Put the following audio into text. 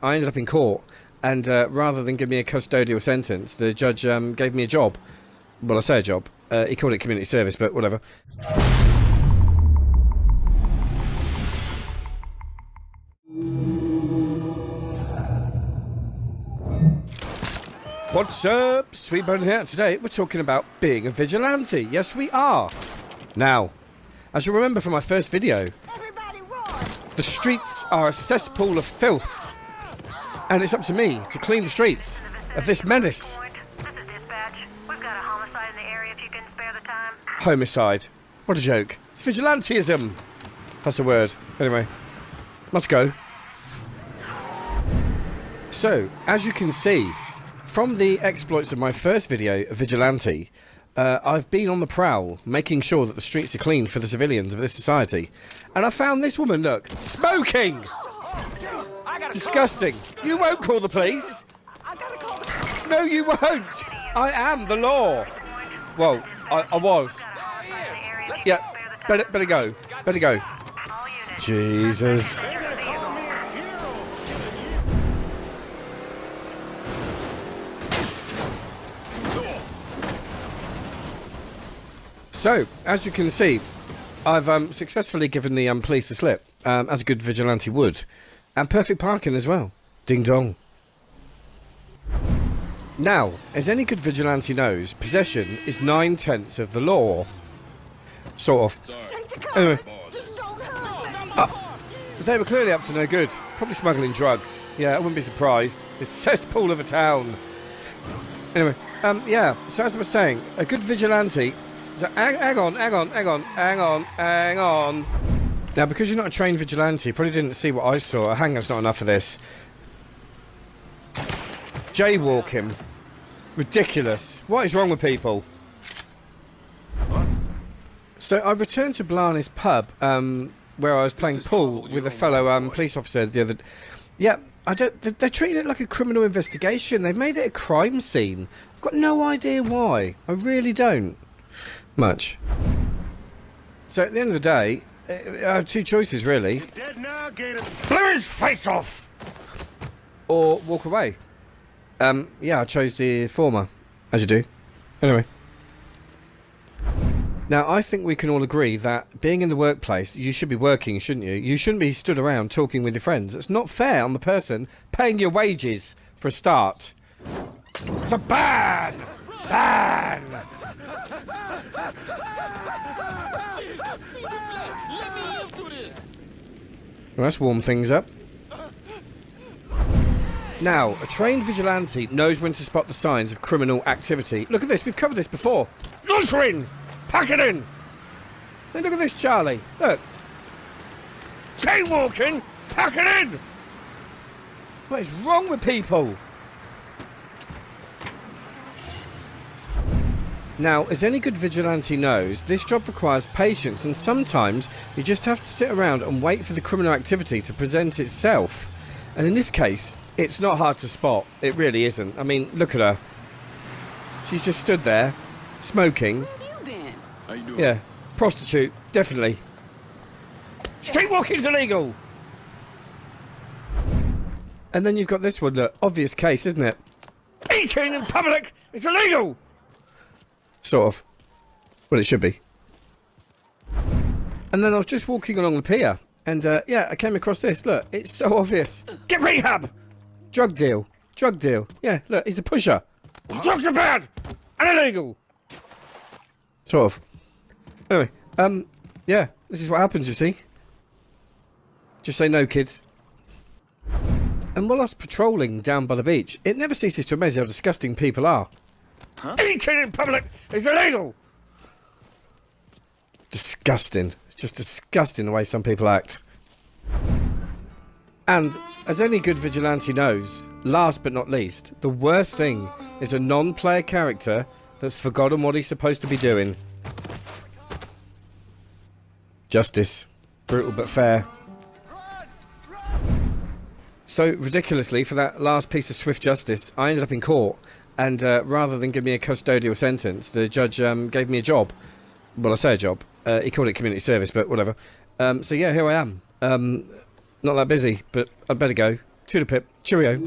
I ended up in court, and rather than give me a custodial sentence, the judge gave me a job. Well, I say a job. He called it community service, but whatever. What's up, Sweetbone here. Today we're talking about being a vigilante. Yes, we are. Now, as you remember from my first video, the streets are a cesspool of filth, and it's up to me to clean the streets of this menace. This is dispatch. We've got a homicide in the area if you can spare the time. Homicide. What a joke. It's vigilantism. That's a word. Anyway, let's go. So, as you can see, from the exploits of my first video, Vigilante, I've been on the prowl, making sure that the streets are clean for the civilians of this society. And I found this woman, look, smoking! Disgusting. You won't call the police. No, you won't. I am the law. Well, I was. Yeah, better go. Better go. Jesus. So, as you can see, I've successfully given the police a slip, as a good vigilante would. And perfect parking as well. Ding dong. Now, as any good vigilante knows, possession is 9/10 of the law. Sort of. Anyway. They were clearly up to no good. Probably smuggling drugs. Yeah, I wouldn't be surprised. This cesspool of a town. Anyway, yeah, so as I was saying, a good vigilante... So, hang on. Now, because you're not a trained vigilante, you probably didn't see what I saw. A hanger's not enough of this. Jaywalking. Ridiculous. What is wrong with people? So, I returned to Blarney's pub, where I was playing pool with a fellow police officer the other... Yeah, they're treating it like a criminal investigation. They've made it a crime scene. I've got no idea why. I really don't. Much. So at the end of the day, I have two choices really. Blow his face off! Or walk away. Yeah, I chose the former, as you do. Anyway. Now, I think we can all agree that being in the workplace, you should be working, shouldn't you? You shouldn't be stood around talking with your friends. It's not fair on the person paying your wages for a start. It's a ban! Ban! Well, let's warm things up. Now, a trained vigilante knows when to spot the signs of criminal activity. Look at this, we've covered this before. Loitering! Pack it in! Then look at this, Charlie. Look. Jaywalking! Pack it in! What is wrong with people? Now, as any good vigilante knows, this job requires patience, and sometimes you just have to sit around and wait for the criminal activity to present itself. And in this case, it's not hard to spot. It really isn't. I mean, look at her. She's just stood there, smoking. Where have you been? How you doing? Yeah, prostitute, definitely. Street walking's illegal! And then you've got this one, look, obvious case, isn't it? Eating in public is illegal! Sort of. Well, it should be. And then I was just walking along the pier, and yeah, I came across this. Look, it's so obvious. Get rehab! Drug deal. Drug deal. Yeah, look, he's a pusher. Drugs are bad! And illegal! Sort of. Anyway, yeah, this is what happens, you see. Just say no, kids. And while I was patrolling down by the beach, it never ceases to amaze how disgusting people are. Huh? Eating in public is illegal! Disgusting. Just disgusting the way some people act. And, as any good vigilante knows, last but not least, the worst thing is a non-player character that's forgotten what he's supposed to be doing. Justice. Brutal but fair. So, ridiculously, for that last piece of swift justice, I ended up in court. And rather than give me a custodial sentence, the judge gave me a job. Well, I say a job. He called it community service, but whatever. So yeah, here I am. Not that busy, but I'd better go. To the pip. Cheerio.